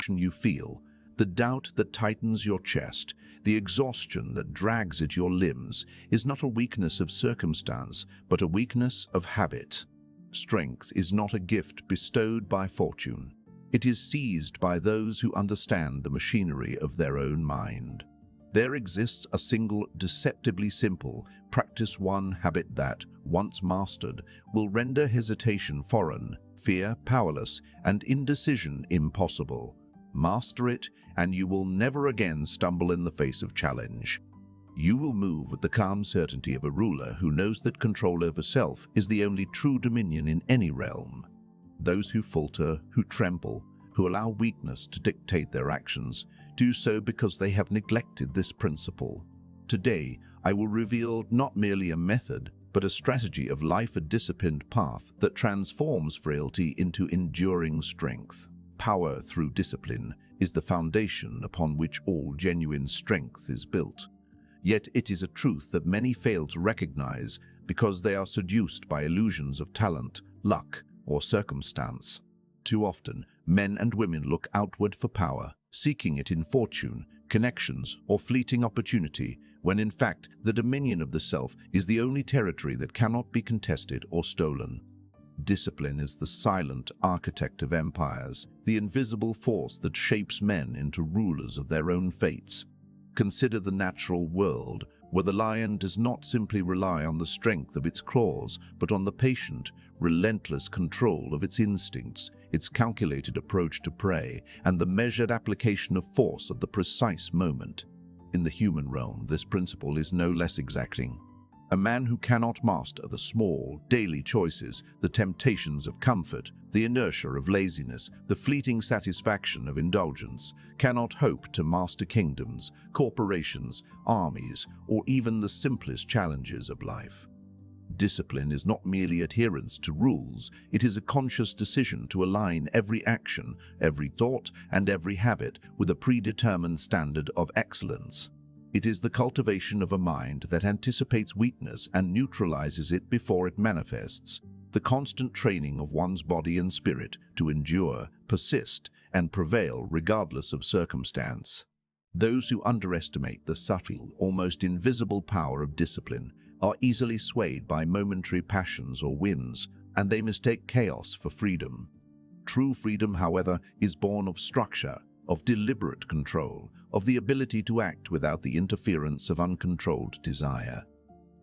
you feel, the doubt that tightens your chest, the exhaustion that drags at your limbs, is not a weakness of circumstance, but a weakness of habit. Strength is not a gift bestowed by fortune. It is seized by those who understand the machinery of their own mind. There exists a single, deceptively simple, practice-one habit that, once mastered, will render hesitation foreign, fear powerless, and indecision impossible. Master it, and you will never again stumble in the face of challenge. You will move with the calm certainty of a ruler who knows that control over self is the only true dominion in any realm. Those who falter, who tremble, who allow weakness to dictate their actions, do so because they have neglected this principle. Today, I will reveal not merely a method, but a strategy of life, a disciplined path that transforms frailty into enduring strength. Power through discipline is the foundation upon which all genuine strength is built. Yet it is a truth that many fail to recognize because they are seduced by illusions of talent, luck, or circumstance. Too often, men and women look outward for power, seeking it in fortune, connections, or fleeting opportunity, when in fact the dominion of the self is the only territory that cannot be contested or stolen. Discipline is the silent architect of empires, the invisible force that shapes men into rulers of their own fates. Consider the natural world, where the lion does not simply rely on the strength of its claws, but on the patient, relentless control of its instincts, its calculated approach to prey, and the measured application of force at the precise moment. In the human realm, this principle is no less exacting. A man who cannot master the small, daily choices, the temptations of comfort, the inertia of laziness, the fleeting satisfaction of indulgence, cannot hope to master kingdoms, corporations, armies, or even the simplest challenges of life. Discipline is not merely adherence to rules, it is a conscious decision to align every action, every thought, and every habit with a predetermined standard of excellence. It is the cultivation of a mind that anticipates weakness and neutralizes it before it manifests, the constant training of one's body and spirit to endure, persist, and prevail regardless of circumstance. Those who underestimate the subtle, almost invisible power of discipline are easily swayed by momentary passions or whims, and they mistake chaos for freedom. True freedom, however, is born of structure, of deliberate control, of the ability to act without the interference of uncontrolled desire.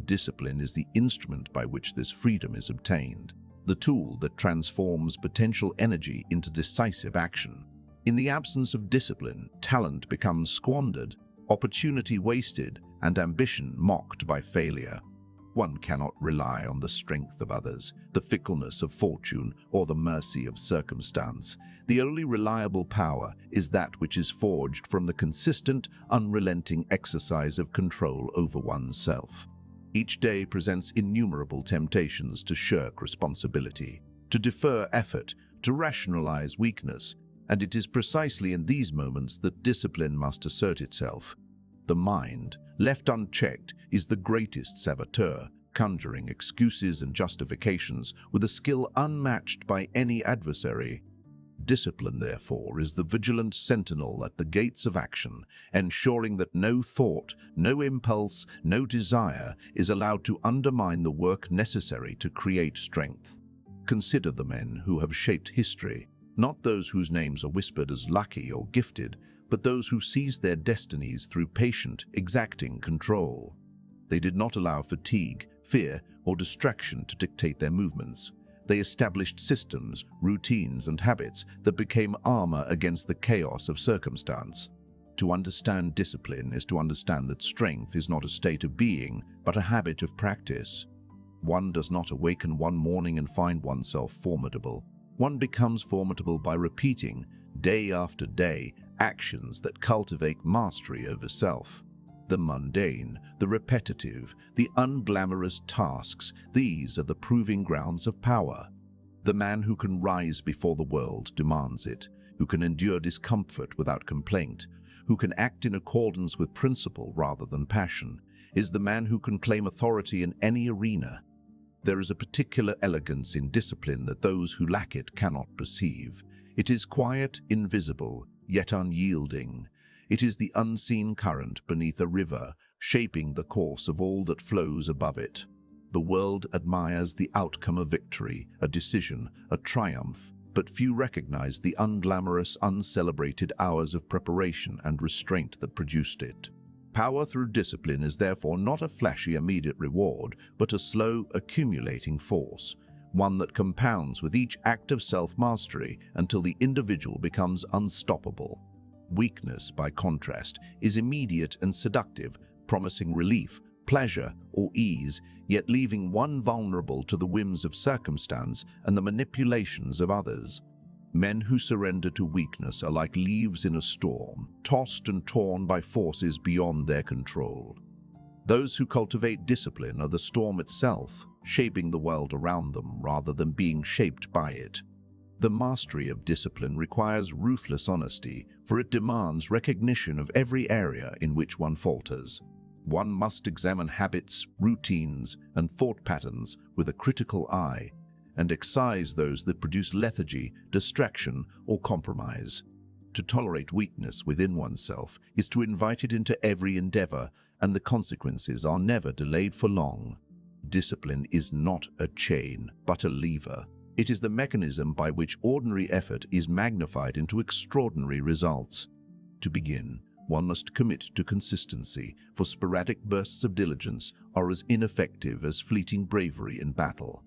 Discipline is the instrument by which this freedom is obtained, the tool that transforms potential energy into decisive action. In the absence of discipline, talent becomes squandered, opportunity wasted, and ambition mocked by failure. One cannot rely on the strength of others, the fickleness of fortune, or the mercy of circumstance. The only reliable power is that which is forged from the consistent, unrelenting exercise of control over oneself. Each day presents innumerable temptations to shirk responsibility, to defer effort, to rationalize weakness, and it is precisely in these moments that discipline must assert itself. The mind, left unchecked, is the greatest saboteur, conjuring excuses and justifications with a skill unmatched by any adversary. Discipline, therefore, is the vigilant sentinel at the gates of action, ensuring that no thought, no impulse, no desire is allowed to undermine the work necessary to create strength. Consider the men who have shaped history, not those whose names are whispered as lucky or gifted, but those who seized their destinies through patient, exacting control. They did not allow fatigue, fear, or distraction to dictate their movements. They established systems, routines, and habits that became armor against the chaos of circumstance. To understand discipline is to understand that strength is not a state of being, but a habit of practice. One does not awaken one morning and find oneself formidable. One becomes formidable by repeating, day after day, actions that cultivate mastery over self. The mundane, the repetitive, the unglamorous tasks, these are the proving grounds of power. The man who can rise before the world demands it, who can endure discomfort without complaint, who can act in accordance with principle rather than passion, is the man who can claim authority in any arena. There is a particular elegance in discipline that those who lack it cannot perceive. It is quiet, invisible, yet unyielding. It is the unseen current beneath a river, shaping the course of all that flows above it. The world admires the outcome of victory, a decision, a triumph, but few recognize the unglamorous, uncelebrated hours of preparation and restraint that produced it. Power through discipline is therefore not a flashy immediate reward, but a slow, accumulating force, one that compounds with each act of self-mastery until the individual becomes unstoppable. Weakness, by contrast, is immediate and seductive, promising relief, pleasure, or ease, yet leaving one vulnerable to the whims of circumstance and the manipulations of others. Men who surrender to weakness are like leaves in a storm, tossed and torn by forces beyond their control. Those who cultivate discipline are the storm itself, shaping the world around them rather than being shaped by it. The mastery of discipline requires ruthless honesty, for it demands recognition of every area in which one falters. One must examine habits, routines, and thought patterns with a critical eye, and excise those that produce lethargy, distraction, or compromise. To tolerate weakness within oneself is to invite it into every endeavor, and the consequences are never delayed for long. Discipline is not a chain, but a lever. It is the mechanism by which ordinary effort is magnified into extraordinary results. To begin, one must commit to consistency, for sporadic bursts of diligence are as ineffective as fleeting bravery in battle.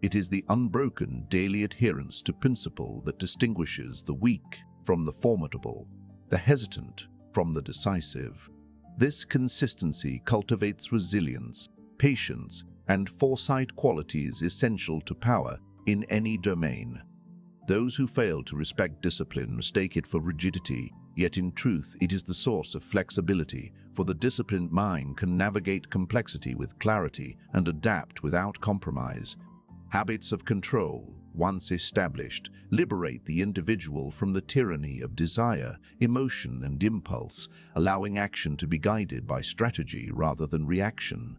It is the unbroken daily adherence to principle that distinguishes the weak from the formidable, the hesitant from the decisive. This consistency cultivates resilience, patience, and foresight, qualities essential to power in any domain. Those who fail to respect discipline mistake it for rigidity, yet in truth it is the source of flexibility, for the disciplined mind can navigate complexity with clarity and adapt without compromise. Habits of control, once established, liberate the individual from the tyranny of desire, emotion, and impulse, allowing action to be guided by strategy rather than reaction.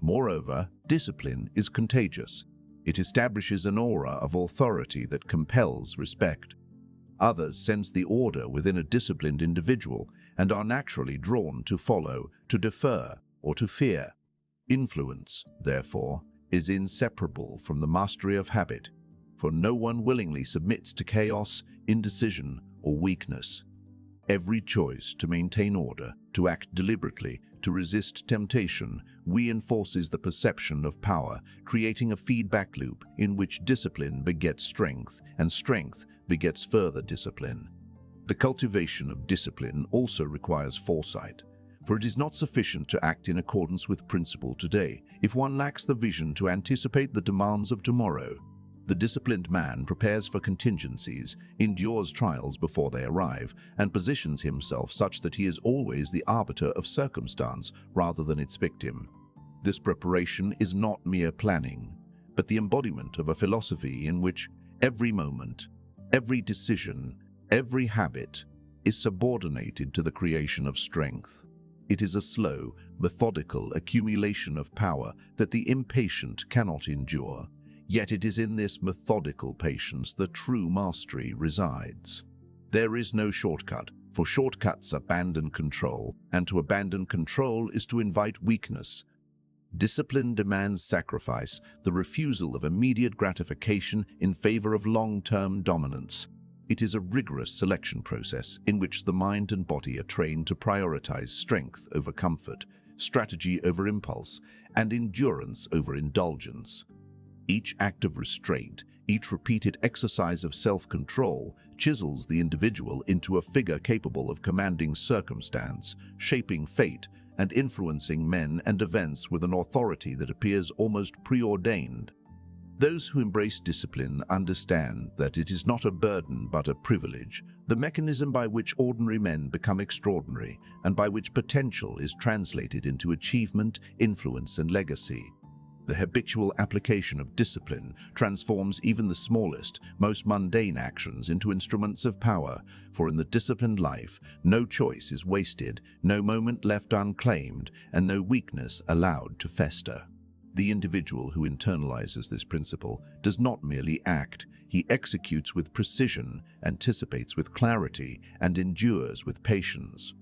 Moreover, discipline is contagious. It establishes an aura of authority that compels respect. Others sense the order within a disciplined individual and are naturally drawn to follow, to defer, or to fear. Influence, therefore, is inseparable from the mastery of habit, for no one willingly submits to chaos, indecision, or weakness. Every choice to maintain order, to act deliberately, to resist temptation, reinforces the perception of power, creating a feedback loop in which discipline begets strength, and strength begets further discipline. The cultivation of discipline also requires foresight, for it is not sufficient to act in accordance with principle today if one lacks the vision to anticipate the demands of tomorrow. The disciplined man prepares for contingencies, endures trials before they arrive, and positions himself such that he is always the arbiter of circumstance rather than its victim. This preparation is not mere planning, but the embodiment of a philosophy in which every moment, every decision, every habit is subordinated to the creation of strength. It is a slow, methodical accumulation of power that the impatient cannot endure. Yet it is in this methodical patience that true mastery resides. There is no shortcut, for shortcuts abandon control, and to abandon control is to invite weakness. Discipline demands sacrifice, the refusal of immediate gratification in favor of long-term dominance. It is a rigorous selection process in which the mind and body are trained to prioritize strength over comfort, strategy over impulse, and endurance over indulgence. Each act of restraint, each repeated exercise of self-control, chisels the individual into a figure capable of commanding circumstance, shaping fate, and influencing men and events with an authority that appears almost preordained. Those who embrace discipline understand that it is not a burden but a privilege, the mechanism by which ordinary men become extraordinary, and by which potential is translated into achievement, influence, and legacy. The habitual application of discipline transforms even the smallest, most mundane actions into instruments of power, for in the disciplined life, no choice is wasted, no moment left unclaimed, and no weakness allowed to fester. The individual who internalizes this principle does not merely act, He executes with precision, anticipates with clarity, and endures with patience.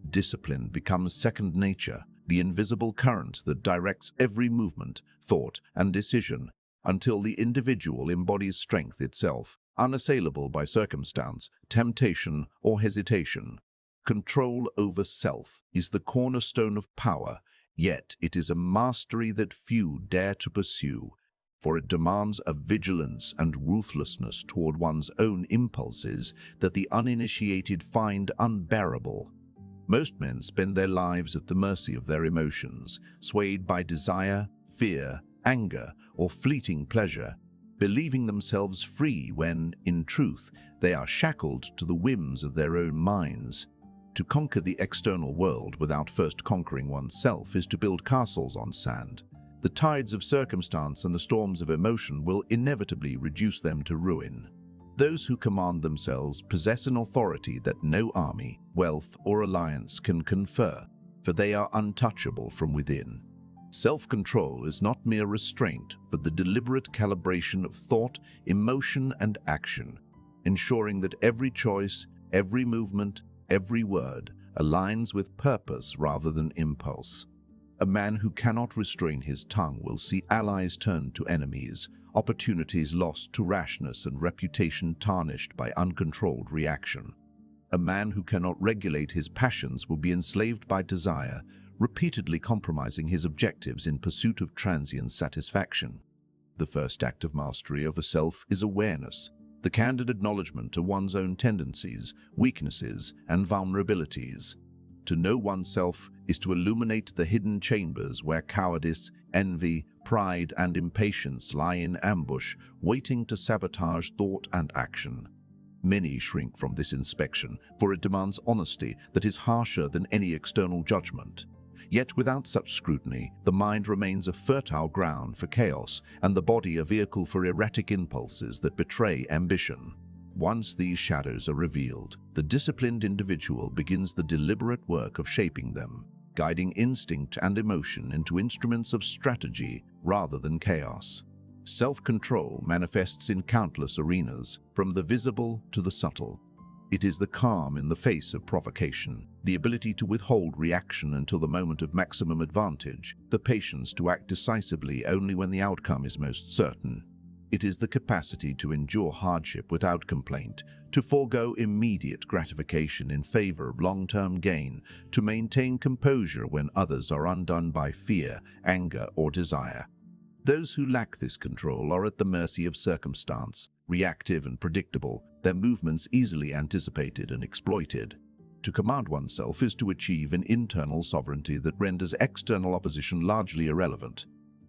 Discipline becomes second nature, the invisible current that directs every movement, thought, and decision, until the individual embodies strength itself, unassailable by circumstance, temptation, or hesitation. Control over self is the cornerstone of power, yet it is a mastery that few dare to pursue, for it demands a vigilance and ruthlessness toward one's own impulses that the uninitiated find unbearable. Most men spend their lives at the mercy of their emotions, swayed by desire, fear, anger, or fleeting pleasure, believing themselves free when, in truth, they are shackled to the whims of their own minds. To conquer the external world without first conquering oneself is to build castles on sand. The tides of circumstance and the storms of emotion will inevitably reduce them to ruin. Those who command themselves possess an authority that no army, wealth, or alliance can confer, for they are untouchable from within. Self-control is not mere restraint, but the deliberate calibration of thought, emotion, and action, ensuring that every choice, every movement, every word aligns with purpose rather than impulse. A man who cannot restrain his tongue will see allies turned to enemies, opportunities lost to rashness, and reputation tarnished by uncontrolled reaction. A man who cannot regulate his passions will be enslaved by desire, repeatedly compromising his objectives in pursuit of transient satisfaction. The first act of mastery of the self is awareness, the candid acknowledgement of one's own tendencies, weaknesses, and vulnerabilities. To know oneself is to illuminate the hidden chambers where cowardice, envy, pride, and impatience lie in ambush, waiting to sabotage thought and action. Many shrink from this inspection, for it demands honesty that is harsher than any external judgment. Yet without such scrutiny, the mind remains a fertile ground for chaos and the body a vehicle for erratic impulses that betray ambition. Once these shadows are revealed, the disciplined individual begins the deliberate work of shaping them, guiding instinct and emotion into instruments of strategy rather than chaos. Self-control manifests in countless arenas, from the visible to the subtle. It is the calm in the face of provocation, the ability to withhold reaction until the moment of maximum advantage, the patience to act decisively only when the outcome is most certain. It is the capacity to endure hardship without complaint, to forego immediate gratification in favor of long-term gain, to maintain composure when others are undone by fear, anger, or desire. Those who lack this control are at the mercy of circumstance, reactive and predictable, their movements easily anticipated and exploited. To command oneself is to achieve an internal sovereignty that renders external opposition largely irrelevant.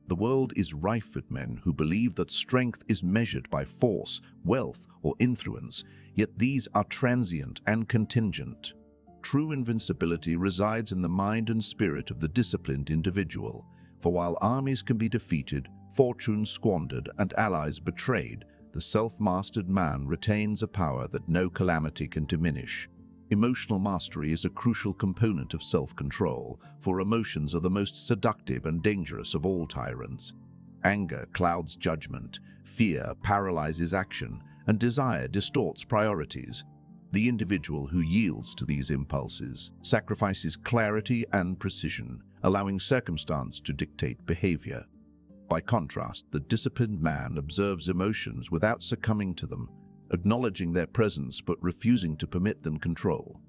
The world is rife with men who believe that strength is measured by force, wealth, or influence, yet these are transient and contingent. True invincibility resides in the mind and spirit of the disciplined individual, for while armies can be defeated, fortunes squandered, and allies betrayed, the self-mastered man retains a power that no calamity can diminish. Emotional mastery is a crucial component of self-control, for emotions are the most seductive and dangerous of all tyrants. Anger clouds judgment, fear paralyzes action, and desire distorts priorities. The individual who yields to these impulses sacrifices clarity and precision, allowing circumstance to dictate behavior. By contrast, the disciplined man observes emotions without succumbing to them, acknowledging their presence but refusing to permit them control.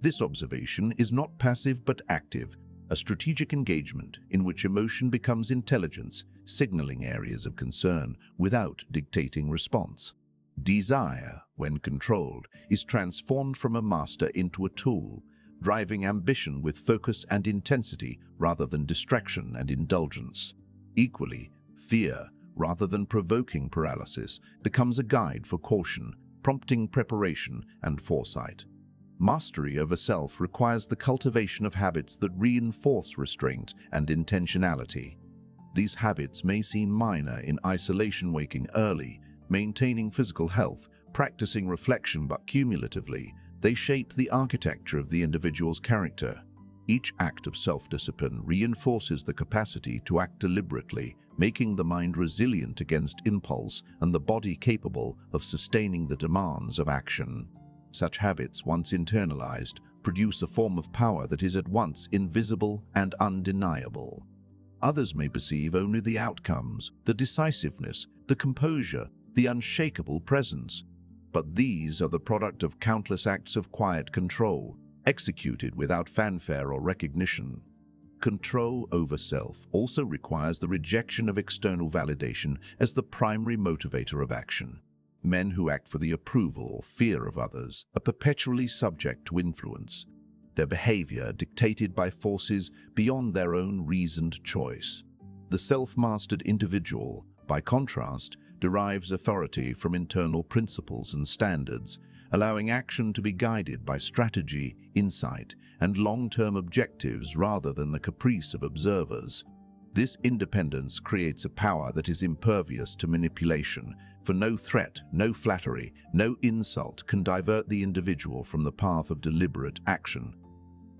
This observation is not passive but active, a strategic engagement in which emotion becomes intelligence, signaling areas of concern without dictating response. Desire, when controlled, is transformed from a master into a tool, driving ambition with focus and intensity rather than distraction and indulgence. Equally, fear, rather than provoking paralysis, becomes a guide for caution, prompting preparation and foresight. Mastery over self requires the cultivation of habits that reinforce restraint and intentionality. These habits may seem minor in isolation: waking early, maintaining physical health, practicing reflection, but cumulatively, they shape the architecture of the individual's character. Each act of self-discipline reinforces the capacity to act deliberately, making the mind resilient against impulse and the body capable of sustaining the demands of action. Such habits, once internalized, produce a form of power that is at once invisible and undeniable. Others may perceive only the outcomes, the decisiveness, the composure, the unshakable presence. But these are the product of countless acts of quiet control, executed without fanfare or recognition. Control over self also requires the rejection of external validation as the primary motivator of action. Men who act for the approval or fear of others are perpetually subject to influence, their behavior dictated by forces beyond their own reasoned choice. The self-mastered individual, by contrast, derives authority from internal principles and standards, allowing action to be guided by strategy, insight, and long-term objectives rather than the caprice of observers. This independence creates a power that is impervious to manipulation, for no threat, no flattery, no insult can divert the individual from the path of deliberate action.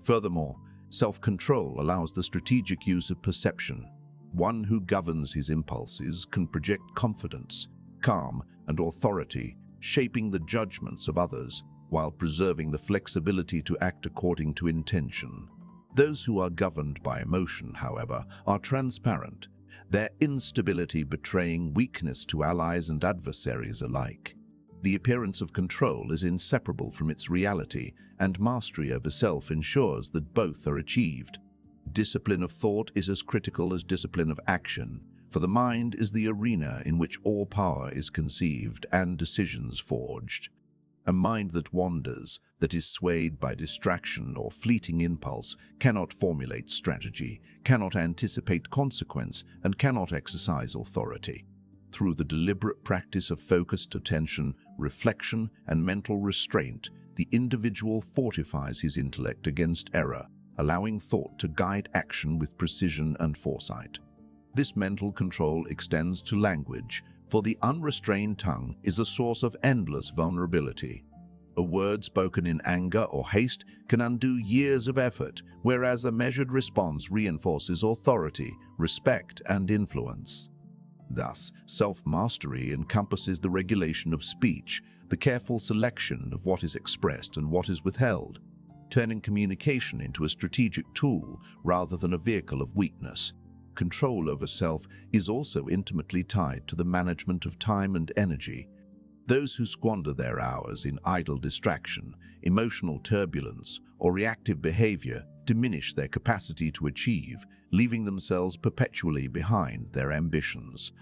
Furthermore, self-control allows the strategic use of perception. One who governs his impulses can project confidence, calm, and authority, shaping the judgments of others while preserving the flexibility to act according to intention. Those who are governed by emotion, however, are transparent, their instability betraying weakness to allies and adversaries alike. The appearance of control is inseparable from its reality, and mastery over self ensures that both are achieved. Discipline of thought is as critical as discipline of action, for the mind is the arena in which all power is conceived and decisions forged. A mind that wanders, that is swayed by distraction or fleeting impulse, cannot formulate strategy, cannot anticipate consequence, and cannot exercise authority. Through the deliberate practice of focused attention, reflection, and mental restraint, the individual fortifies his intellect against error, allowing thought to guide action with precision and foresight. This mental control extends to language, for the unrestrained tongue is a source of endless vulnerability. A word spoken in anger or haste can undo years of effort, whereas a measured response reinforces authority, respect, and influence. Thus, self-mastery encompasses the regulation of speech, the careful selection of what is expressed and what is withheld, turning communication into a strategic tool rather than a vehicle of weakness. Control over self is also intimately tied to the management of time and energy. Those who squander their hours in idle distraction, emotional turbulence, or reactive behavior diminish their capacity to achieve, leaving themselves perpetually behind their ambitions.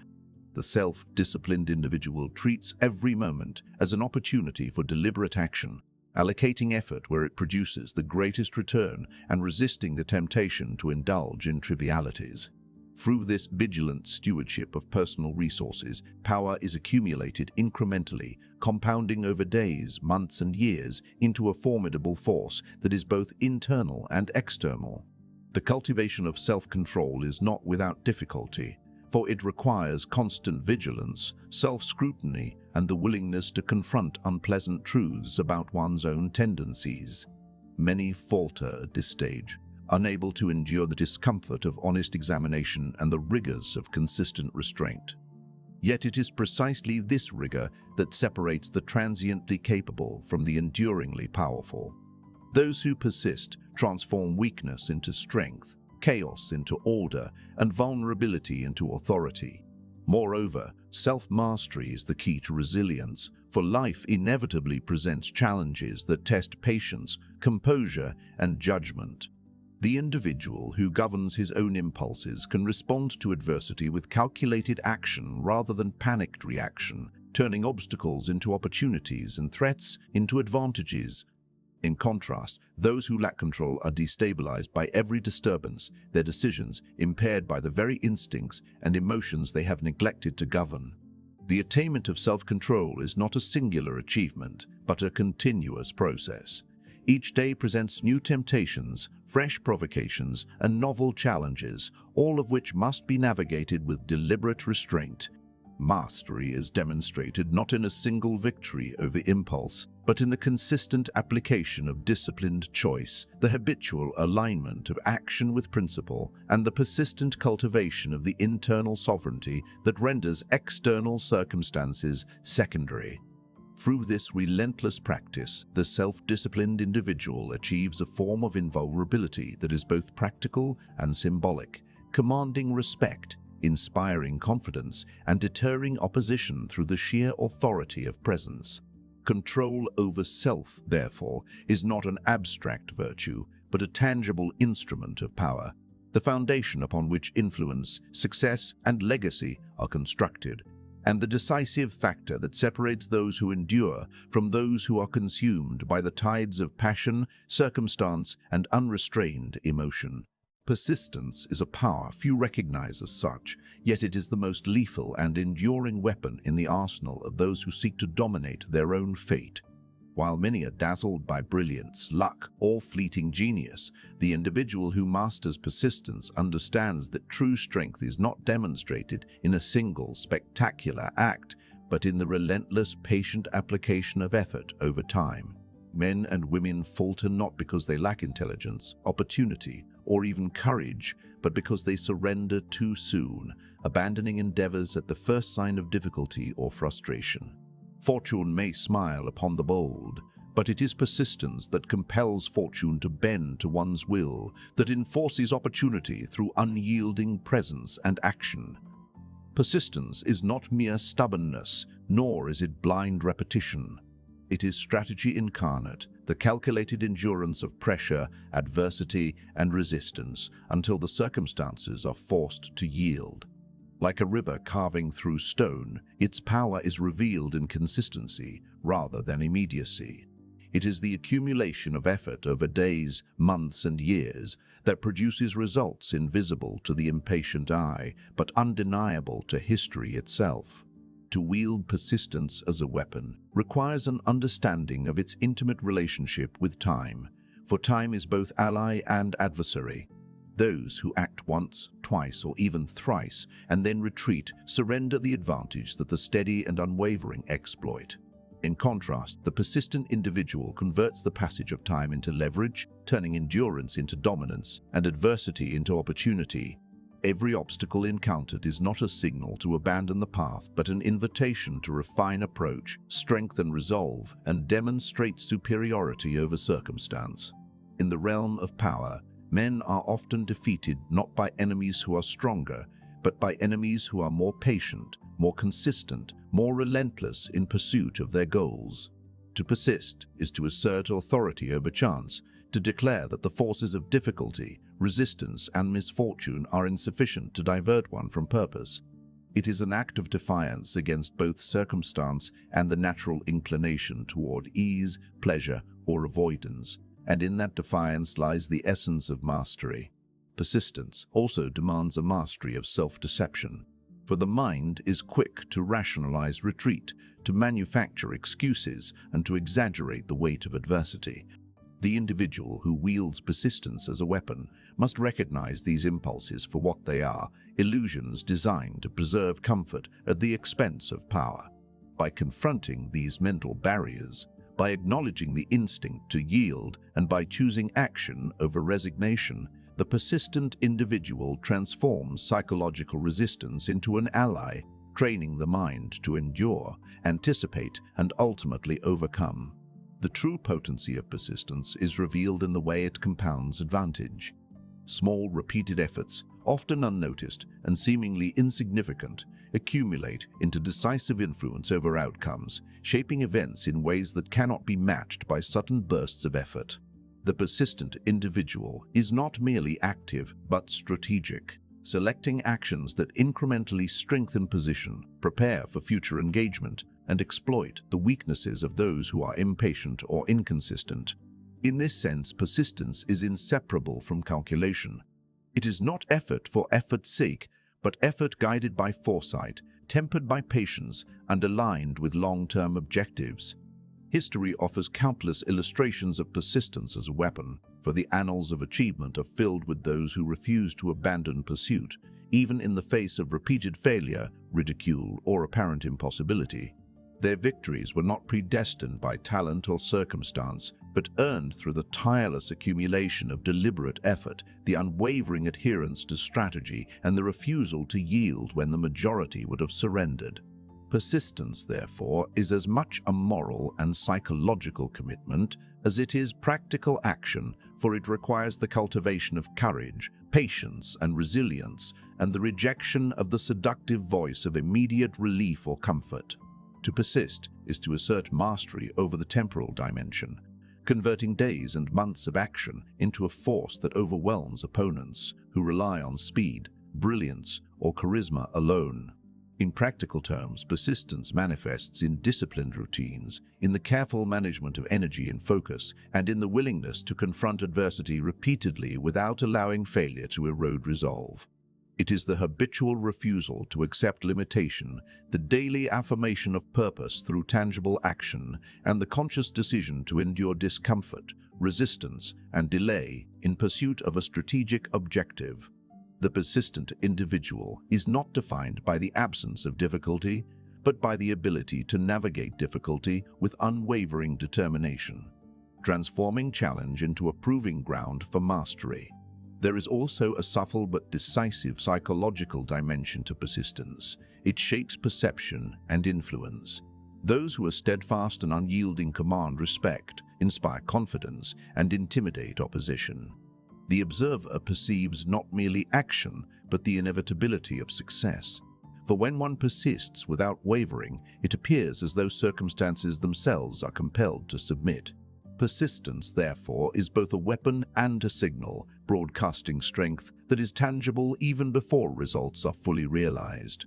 The self-disciplined individual treats every moment as an opportunity for deliberate action, allocating effort where it produces the greatest return and resisting the temptation to indulge in trivialities. Through this vigilant stewardship of personal resources, power is accumulated incrementally, compounding over days, months, and years into a formidable force that is both internal and external. The cultivation of self-control is not without difficulty, for it requires constant vigilance, self-scrutiny, and the willingness to confront unpleasant truths about one's own tendencies. Many falter at this stage, unable to endure the discomfort of honest examination and the rigors of consistent restraint. Yet it is precisely this rigor that separates the transiently capable from the enduringly powerful. Those who persist transform weakness into strength, chaos into order, and vulnerability into authority. Moreover, self-mastery is the key to resilience, for life inevitably presents challenges that test patience, composure, and judgment. The individual who governs his own impulses can respond to adversity with calculated action rather than panicked reaction, turning obstacles into opportunities and threats into advantages. In contrast, those who lack control are destabilized by every disturbance, their decisions impaired by the very instincts and emotions they have neglected to govern. The attainment of self-control is not a singular achievement, but a continuous process. Each day presents new temptations, fresh provocations, and novel challenges, all of which must be navigated with deliberate restraint. Mastery is demonstrated not in a single victory over impulse, but in the consistent application of disciplined choice, the habitual alignment of action with principle, and the persistent cultivation of the internal sovereignty that renders external circumstances secondary. Through this relentless practice, the self-disciplined individual achieves a form of invulnerability that is both practical and symbolic, commanding respect, inspiring confidence, and deterring opposition through the sheer authority of presence. Control over self, therefore, is not an abstract virtue, but a tangible instrument of power, the foundation upon which influence, success, and legacy are constructed, and the decisive factor that separates those who endure from those who are consumed by the tides of passion, circumstance, and unrestrained emotion. Persistence is a power few recognize as such, yet it is the most lethal and enduring weapon in the arsenal of those who seek to dominate their own fate. While many are dazzled by brilliance, luck, or fleeting genius, the individual who masters persistence understands that true strength is not demonstrated in a single spectacular act, but in the relentless, patient application of effort over time. Men and women falter not because they lack intelligence, opportunity, or even courage, but because they surrender too soon, abandoning endeavors at the first sign of difficulty or frustration. Fortune may smile upon the bold, but it is persistence that compels fortune to bend to one's will, that enforces opportunity through unyielding presence and action. Persistence is not mere stubbornness, nor is it blind repetition. It is strategy incarnate, the calculated endurance of pressure, adversity, and resistance until the circumstances are forced to yield. Like a river carving through stone, its power is revealed in consistency rather than immediacy. It is the accumulation of effort over days, months, and years that produces results invisible to the impatient eye, but undeniable to history itself. To wield persistence as a weapon requires an understanding of its intimate relationship with time, for time is both ally and adversary. Those who act once, twice, or even thrice, and then retreat, surrender the advantage that the steady and unwavering exploit. In contrast, the persistent individual converts the passage of time into leverage, turning endurance into dominance and adversity into opportunity. Every obstacle encountered is not a signal to abandon the path, but an invitation to refine approach, strengthen resolve, and demonstrate superiority over circumstance. In the realm of power, men are often defeated not by enemies who are stronger, but by enemies who are more patient, more consistent, more relentless in pursuit of their goals. To persist is to assert authority over chance, to declare that the forces of difficulty, resistance, and misfortune are insufficient to divert one from purpose. It is an act of defiance against both circumstance and the natural inclination toward ease, pleasure, or avoidance, and in that defiance lies the essence of mastery. Persistence also demands a mastery of self-deception, for the mind is quick to rationalize retreat, to manufacture excuses, and to exaggerate the weight of adversity. The individual who wields persistence as a weapon must recognize these impulses for what they are, illusions designed to preserve comfort at the expense of power. By confronting these mental barriers, by acknowledging the instinct to yield, and by choosing action over resignation, the persistent individual transforms psychological resistance into an ally, training the mind to endure, anticipate, and ultimately overcome. The true potency of persistence is revealed in the way it compounds advantage. Small, repeated efforts, often unnoticed and seemingly insignificant, accumulate into decisive influence over outcomes, shaping events in ways that cannot be matched by sudden bursts of effort. The persistent individual is not merely active, but strategic, selecting actions that incrementally strengthen position, prepare for future engagement, and exploit the weaknesses of those who are impatient or inconsistent. In this sense, persistence is inseparable from calculation. It is not effort for effort's sake, but effort guided by foresight, tempered by patience, and aligned with long-term objectives. History offers countless illustrations of persistence as a weapon, for the annals of achievement are filled with those who refuse to abandon pursuit, even in the face of repeated failure, ridicule, or apparent impossibility. Their victories were not predestined by talent or circumstance, but earned through the tireless accumulation of deliberate effort, the unwavering adherence to strategy, and the refusal to yield when the majority would have surrendered. Persistence, therefore, is as much a moral and psychological commitment as it is practical action, for it requires the cultivation of courage, patience, and resilience, and the rejection of the seductive voice of immediate relief or comfort. To persist is to assert mastery over the temporal dimension, converting days and months of action into a force that overwhelms opponents who rely on speed, brilliance, or charisma alone. In practical terms, persistence manifests in disciplined routines, in the careful management of energy and focus, and in the willingness to confront adversity repeatedly without allowing failure to erode resolve. It is the habitual refusal to accept limitation, the daily affirmation of purpose through tangible action, and the conscious decision to endure discomfort, resistance, and delay in pursuit of a strategic objective. The persistent individual is not defined by the absence of difficulty, but by the ability to navigate difficulty with unwavering determination, transforming challenge into a proving ground for mastery. There is also a subtle but decisive psychological dimension to persistence. It shapes perception and influence. Those who are steadfast and unyielding command respect, inspire confidence, and intimidate opposition. The observer perceives not merely action, but the inevitability of success. For when one persists without wavering, it appears as though circumstances themselves are compelled to submit. Persistence, therefore, is both a weapon and a signal, broadcasting strength that is tangible even before results are fully realized.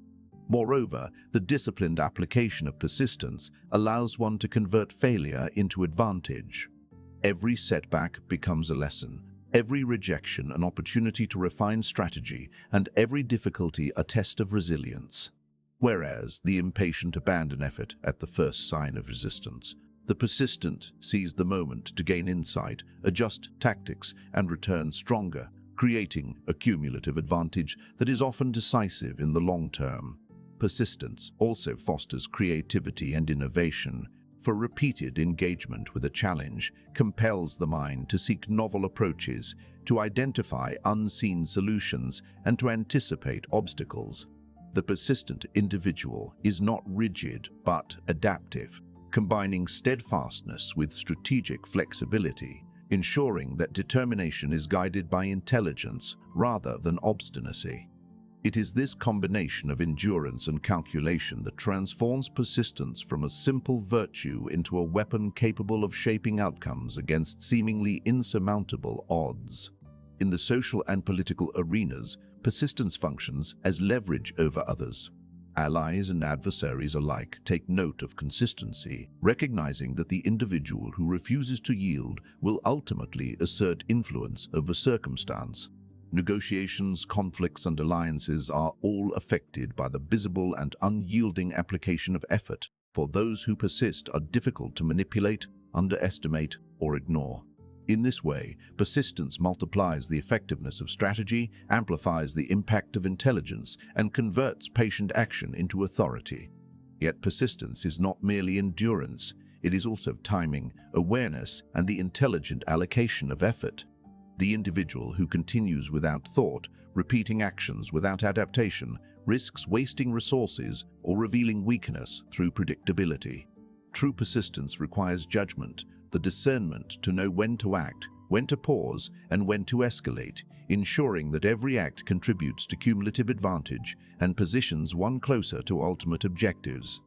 Moreover, the disciplined application of persistence allows one to convert failure into advantage. Every setback becomes a lesson, every rejection an opportunity to refine strategy, and every difficulty a test of resilience. Whereas the impatient abandon effort at the first sign of resistance, the persistent seize the moment to gain insight, adjust tactics, and return stronger, creating a cumulative advantage that is often decisive in the long term. Persistence also fosters creativity and innovation, for repeated engagement with a challenge compels the mind to seek novel approaches, to identify unseen solutions, and to anticipate obstacles. The persistent individual is not rigid but adaptive, combining steadfastness with strategic flexibility, ensuring that determination is guided by intelligence rather than obstinacy. It is this combination of endurance and calculation that transforms persistence from a simple virtue into a weapon capable of shaping outcomes against seemingly insurmountable odds. In the social and political arenas, persistence functions as leverage over others. Allies and adversaries alike take note of consistency, recognizing that the individual who refuses to yield will ultimately assert influence over circumstance. Negotiations, conflicts, and alliances are all affected by the visible and unyielding application of effort, for those who persist are difficult to manipulate, underestimate, or ignore. In this way, persistence multiplies the effectiveness of strategy, amplifies the impact of intelligence, and converts patient action into authority. Yet persistence is not merely endurance, it is also timing, awareness, and the intelligent allocation of effort. The individual who continues without thought, repeating actions without adaptation, risks wasting resources or revealing weakness through predictability. True persistence requires judgment, the discernment to know when to act, when to pause, and when to escalate, ensuring that every act contributes to cumulative advantage and positions one closer to ultimate objectives.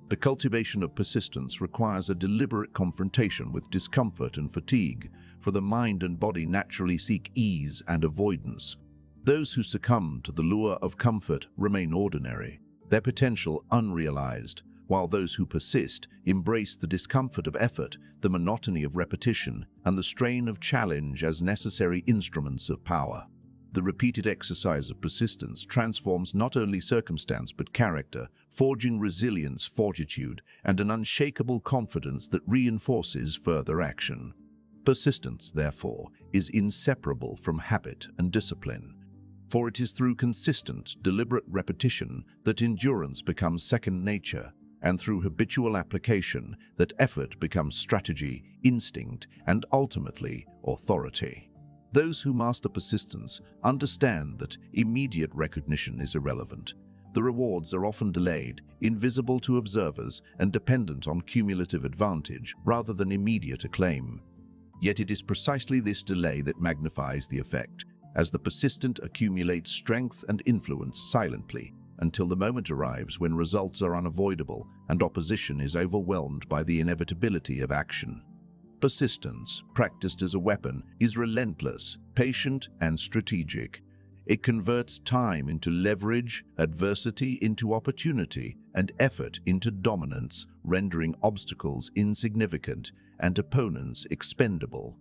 The cultivation of persistence requires a deliberate confrontation with discomfort and fatigue, for the mind and body naturally seek ease and avoidance. Those who succumb to the lure of comfort remain ordinary, their potential unrealized, while those who persist embrace the discomfort of effort, the monotony of repetition, and the strain of challenge as necessary instruments of power. The repeated exercise of persistence transforms not only circumstance but character, forging resilience, fortitude, and an unshakable confidence that reinforces further action. Persistence, therefore, is inseparable from habit and discipline. For it is through consistent, deliberate repetition that endurance becomes second nature, and through habitual application that effort becomes strategy, instinct, and ultimately authority. Those who master persistence understand that immediate recognition is irrelevant. The rewards are often delayed, invisible to observers, and dependent on cumulative advantage rather than immediate acclaim. Yet it is precisely this delay that magnifies the effect, as the persistent accumulates strength and influence silently until the moment arrives when results are unavoidable and opposition is overwhelmed by the inevitability of action. Persistence, practiced as a weapon, is relentless, patient, and strategic. It converts time into leverage, adversity into opportunity, and effort into dominance, rendering obstacles insignificant and opponents expendable.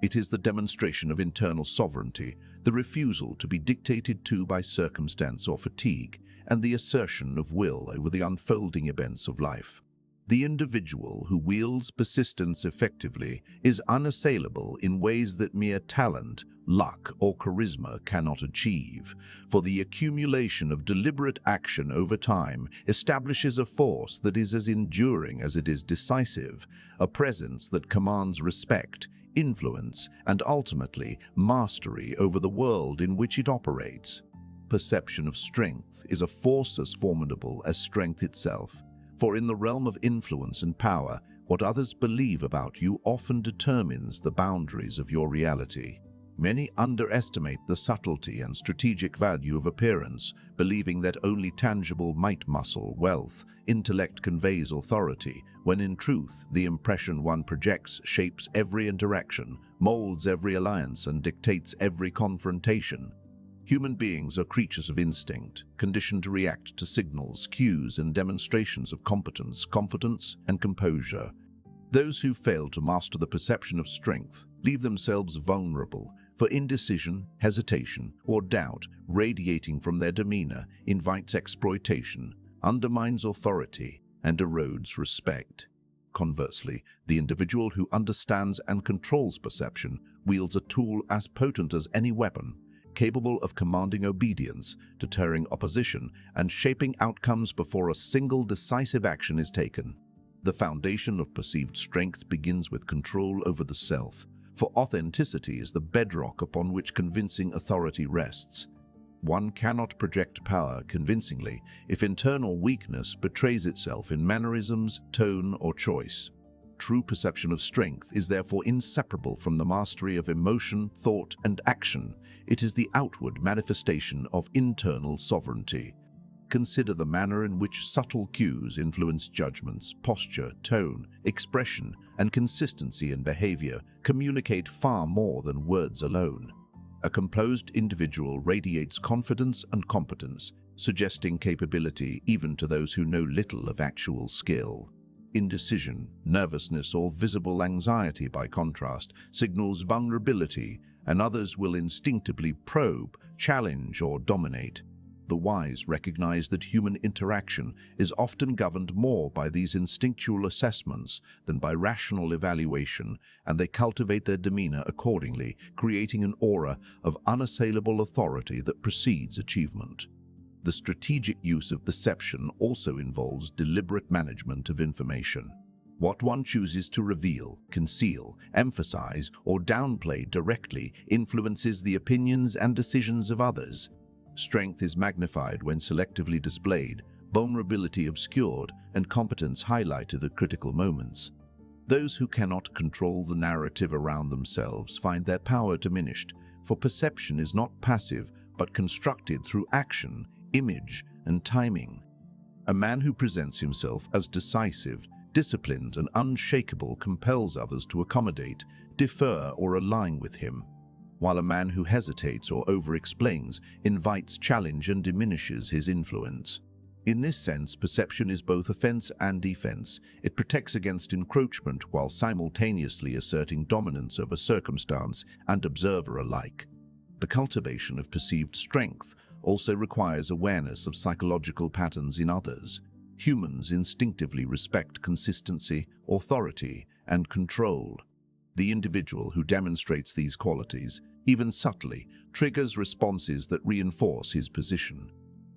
It is the demonstration of internal sovereignty, the refusal to be dictated to by circumstance or fatigue, and the assertion of will over the unfolding events of life. The individual who wields persistence effectively is unassailable in ways that mere talent, luck, or charisma cannot achieve, for the accumulation of deliberate action over time establishes a force that is as enduring as it is decisive, a presence that commands respect, influence, and ultimately mastery over the world in which it operates. Perception of strength is a force as formidable as strength itself, for in the realm of influence and power, what others believe about you often determines the boundaries of your reality. Many underestimate the subtlety and strategic value of appearance, believing that only tangible might muscle, wealth, intellect conveys authority, when in truth the impression one projects shapes every interaction, molds every alliance, and dictates every confrontation. Human beings are creatures of instinct, conditioned to react to signals, cues, and demonstrations of competence, confidence, and composure. Those who fail to master the perception of strength leave themselves vulnerable, for indecision, hesitation, or doubt radiating from their demeanor invites exploitation, undermines authority, and erodes respect. Conversely, the individual who understands and controls perception wields a tool as potent as any weapon, capable of commanding obedience, deterring opposition, and shaping outcomes before a single decisive action is taken. The foundation of perceived strength begins with control over the self, for authenticity is the bedrock upon which convincing authority rests. One cannot project power convincingly if internal weakness betrays itself in mannerisms, tone, or choice. True perception of strength is therefore inseparable from the mastery of emotion, thought, and action. It is the outward manifestation of internal sovereignty. Consider the manner in which subtle cues influence judgments, posture, tone, expression, and consistency in behavior communicate far more than words alone. A composed individual radiates confidence and competence, suggesting capability even to those who know little of actual skill. Indecision, nervousness, or visible anxiety, by contrast, signals vulnerability, and others will instinctively probe, challenge, or dominate. The wise recognize that human interaction is often governed more by these instinctual assessments than by rational evaluation, and they cultivate their demeanor accordingly, creating an aura of unassailable authority that precedes achievement. The strategic use of perception also involves deliberate management of information. What one chooses to reveal, conceal, emphasize, or downplay directly influences the opinions and decisions of others. Strength is magnified when selectively displayed, vulnerability obscured, and competence highlighted at critical moments. Those who cannot control the narrative around themselves find their power diminished, for perception is not passive but constructed through action, image, and timing. A man who presents himself as decisive, disciplined, and unshakable compels others to accommodate, defer, or align with him, while a man who hesitates or over-explains invites challenge and diminishes his influence. In this sense, perception is both offense and defense. It protects against encroachment while simultaneously asserting dominance over circumstance and observer alike. The cultivation of perceived strength also requires awareness of psychological patterns in others. Humans instinctively respect consistency, authority, and control. The individual who demonstrates these qualities even subtly, triggers responses that reinforce his position.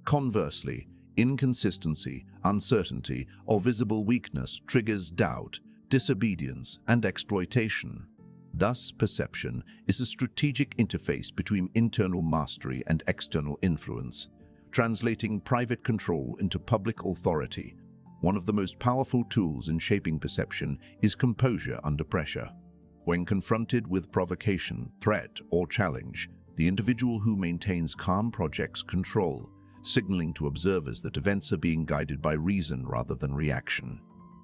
Conversely, inconsistency, uncertainty, or visible weakness triggers doubt, disobedience, and exploitation. Thus, perception is a strategic interface between internal mastery and external influence, translating private control into public authority. One of the most powerful tools in shaping perception is composure under pressure. When confronted with provocation, threat, or challenge, the individual who maintains calm projects control, signaling to observers that events are being guided by reason rather than reaction.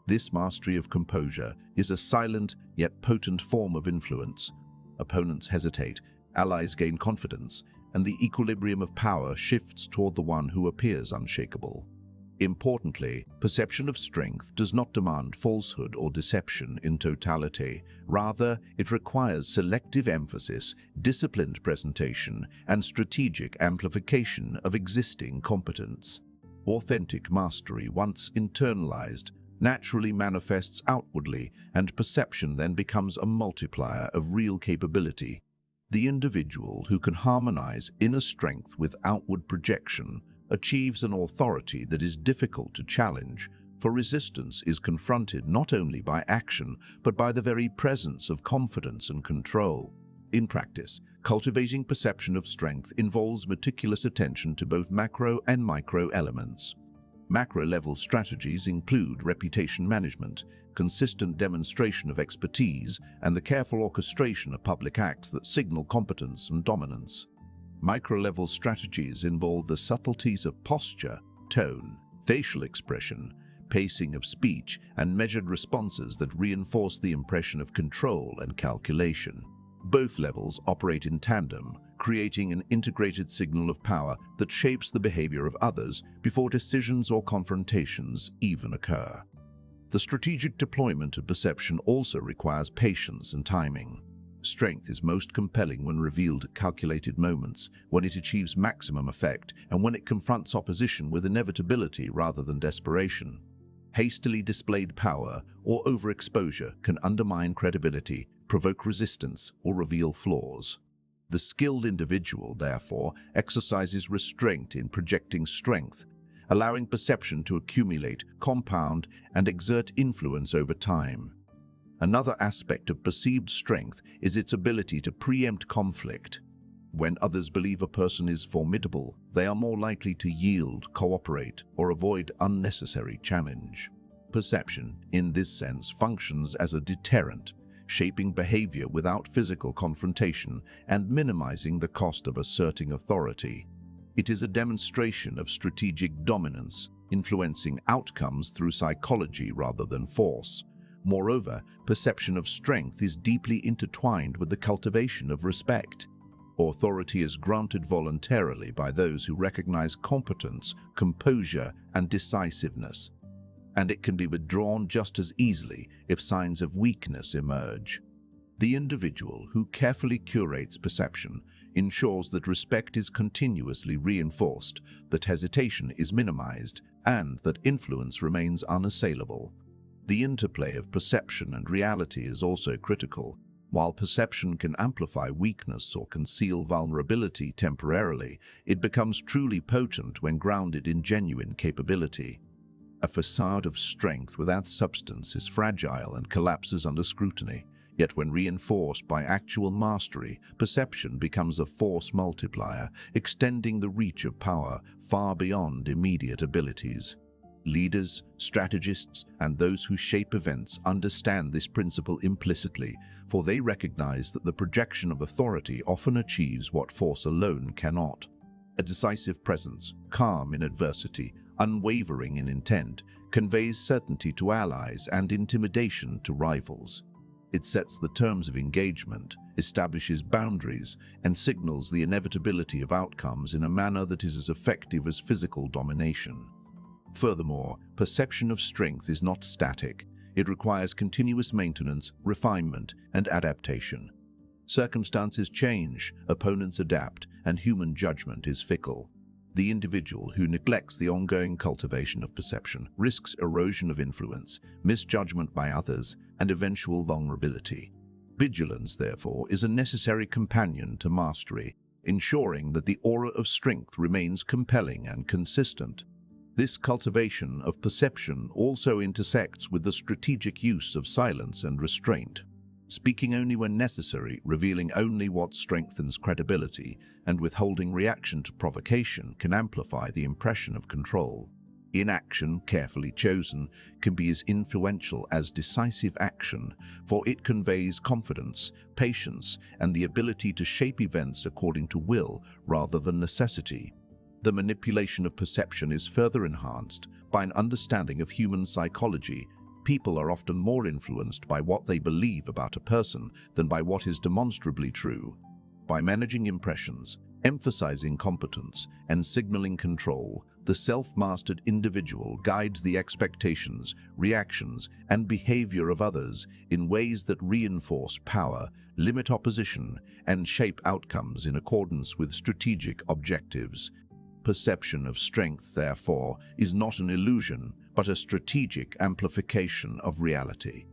This mastery of composure is a silent yet potent form of influence. Opponents hesitate, allies gain confidence, and the equilibrium of power shifts toward the one who appears unshakable. Importantly, perception of strength does not demand falsehood or deception in totality. Rather, it requires selective emphasis, disciplined presentation, and strategic amplification of existing competence. Authentic mastery, once internalized, naturally manifests outwardly, and perception then becomes a multiplier of real capability. The individual who can harmonize inner strength with outward projection achieves an authority that is difficult to challenge, for resistance is confronted not only by action, but by the very presence of confidence and control. In practice, cultivating perception of strength involves meticulous attention to both macro and micro elements. Macro-level strategies include reputation management, consistent demonstration of expertise, and the careful orchestration of public acts that signal competence and dominance. Micro-level strategies involve the subtleties of posture, tone, facial expression, pacing of speech, and measured responses that reinforce the impression of control and calculation. Both levels operate in tandem, creating an integrated signal of power that shapes the behavior of others before decisions or confrontations even occur. The strategic deployment of perception also requires patience and timing. Strength is most compelling when revealed at calculated moments, when it achieves maximum effect, and when it confronts opposition with inevitability rather than desperation. Hastily displayed power or overexposure can undermine credibility, provoke resistance, or reveal flaws. The skilled individual, therefore, exercises restraint in projecting strength, allowing perception to accumulate, compound, and exert influence over time. Another aspect of perceived strength is its ability to preempt conflict. When others believe a person is formidable, they are more likely to yield, cooperate, or avoid unnecessary challenge. Perception, in this sense, functions as a deterrent, shaping behavior without physical confrontation and minimizing the cost of asserting authority. It is a demonstration of strategic dominance, influencing outcomes through psychology rather than force. Moreover, perception of strength is deeply intertwined with the cultivation of respect. Authority is granted voluntarily by those who recognize competence, composure, and decisiveness, and it can be withdrawn just as easily if signs of weakness emerge. The individual who carefully curates perception ensures that respect is continuously reinforced, that hesitation is minimized, and that influence remains unassailable. The interplay of perception and reality is also critical. While perception can amplify weakness or conceal vulnerability temporarily, it becomes truly potent when grounded in genuine capability. A facade of strength without substance is fragile and collapses under scrutiny. Yet when reinforced by actual mastery, perception becomes a force multiplier, extending the reach of power far beyond immediate abilities. Leaders, strategists, and those who shape events understand this principle implicitly, for they recognize that the projection of authority often achieves what force alone cannot. A decisive presence, calm in adversity, unwavering in intent, conveys certainty to allies and intimidation to rivals. It sets the terms of engagement, establishes boundaries, and signals the inevitability of outcomes in a manner that is as effective as physical domination. Furthermore, perception of strength is not static. It requires continuous maintenance, refinement, and adaptation. Circumstances change, opponents adapt, and human judgment is fickle. The individual who neglects the ongoing cultivation of perception risks erosion of influence, misjudgment by others, and eventual vulnerability. Vigilance, therefore, is a necessary companion to mastery, ensuring that the aura of strength remains compelling and consistent. This cultivation of perception also intersects with the strategic use of silence and restraint. Speaking only when necessary, revealing only what strengthens credibility, and withholding reaction to provocation can amplify the impression of control. Inaction, carefully chosen, can be as influential as decisive action, for it conveys confidence, patience, and the ability to shape events according to will rather than necessity. The manipulation of perception is further enhanced by an understanding of human psychology. People are often more influenced by what they believe about a person than by what is demonstrably true. By managing impressions, emphasizing competence, and signaling control, the self-mastered individual guides the expectations, reactions, and behavior of others in ways that reinforce power, limit opposition, and shape outcomes in accordance with strategic objectives. Perception of strength, therefore, is not an illusion, but a strategic amplification of reality.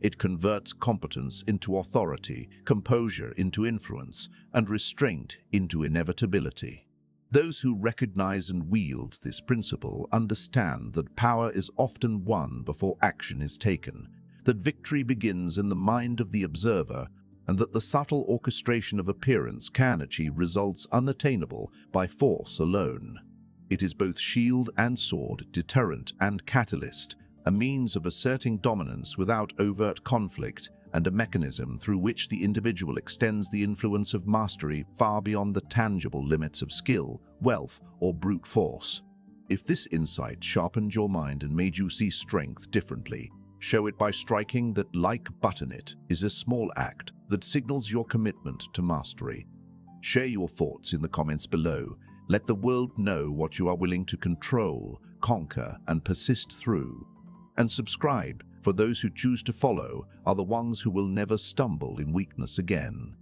It converts competence into authority, composure into influence, and restraint into inevitability. Those who recognize and wield this principle understand that power is often won before action is taken, that victory begins in the mind of the observer, and that the subtle orchestration of appearance can achieve results unattainable by force alone. It is both shield and sword, deterrent and catalyst, a means of asserting dominance without overt conflict, and a mechanism through which the individual extends the influence of mastery far beyond the tangible limits of skill, wealth, or brute force. If this insight sharpened your mind and made you see strength differently, show it by striking that like button. It is a small act that signals your commitment to mastery. Share your thoughts in the comments below. Let the world know what you are willing to control, conquer, and persist through. And subscribe, for those who choose to follow are the ones who will never stumble in weakness again.